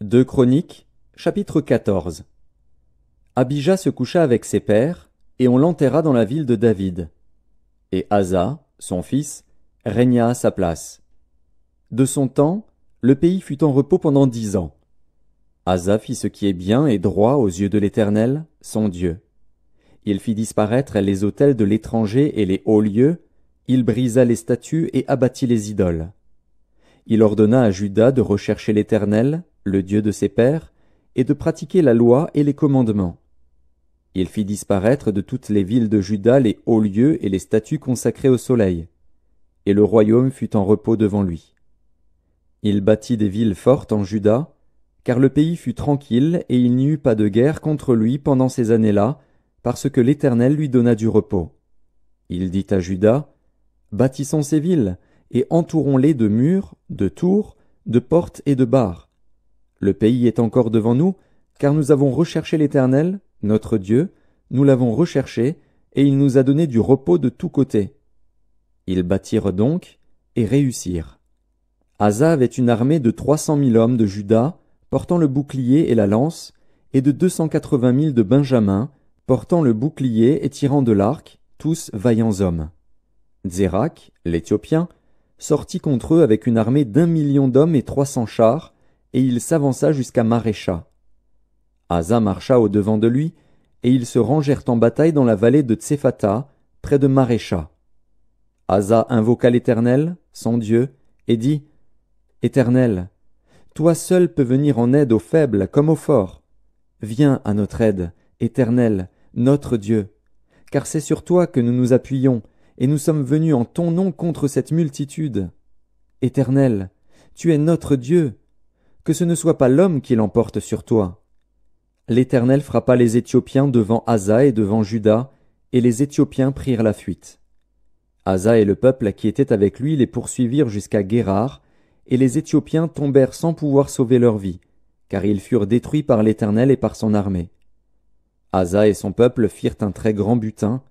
2 Chroniques, chapitre 14. Abijah se coucha avec ses pères, et on l'enterra dans la ville de David. Et Asa, son fils, régna à sa place. De son temps, le pays fut en repos pendant 10 ans. Asa fit ce qui est bien et droit aux yeux de l'Éternel, son Dieu. Il fit disparaître les autels de l'étranger et les hauts lieux, il brisa les statues et abattit les idoles. Il ordonna à Juda de rechercher l'Éternel, le Dieu de ses pères, et de pratiquer la loi et les commandements. Il fit disparaître de toutes les villes de Juda les hauts lieux et les statues consacrées au soleil, et le royaume fut en repos devant lui. Il bâtit des villes fortes en Juda, car le pays fut tranquille et il n'y eut pas de guerre contre lui pendant ces années-là, parce que l'Éternel lui donna du repos. Il dit à Juda, « Bâtissons ces villes, et entourons-les de murs, de tours, de portes et de barres. Le pays est encore devant nous, car nous avons recherché l'Éternel, notre Dieu, nous l'avons recherché, et il nous a donné du repos de tous côtés. » Ils bâtirent donc, et réussirent. Asa avait une armée de 300 000 hommes de Juda, portant le bouclier et la lance, et de 280 000 de Benjamin, portant le bouclier et tirant de l'arc, tous vaillants hommes. Zérak, l'Éthiopien, sortit contre eux avec une armée d'1 million d'hommes et 300 chars, et il s'avança jusqu'à Marécha. Asa marcha au-devant de lui, et ils se rangèrent en bataille dans la vallée de Tsephata, près de Marécha. Asa invoqua l'Éternel, son Dieu, et dit, « Éternel, toi seul peux venir en aide aux faibles comme aux forts. Viens à notre aide, Éternel, notre Dieu, car c'est sur toi que nous nous appuyons, et nous sommes venus en ton nom contre cette multitude. Éternel, tu es notre Dieu, que ce ne soit pas l'homme qui l'emporte sur toi. » L'Éternel frappa les Éthiopiens devant Asa et devant Juda, et les Éthiopiens prirent la fuite. Asa et le peuple qui était avec lui les poursuivirent jusqu'à Guérar, et les Éthiopiens tombèrent sans pouvoir sauver leur vie, car ils furent détruits par l'Éternel et par son armée. Asa et son peuple firent un très grand butin.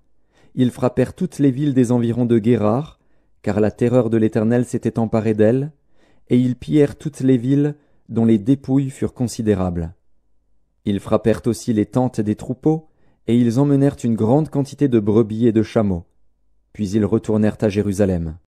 Ils frappèrent toutes les villes des environs de Guérar, car la terreur de l'Éternel s'était emparée d'elles, et ils pillèrent toutes les villes dont les dépouilles furent considérables. Ils frappèrent aussi les tentes des troupeaux, et ils emmenèrent une grande quantité de brebis et de chameaux. Puis ils retournèrent à Jérusalem.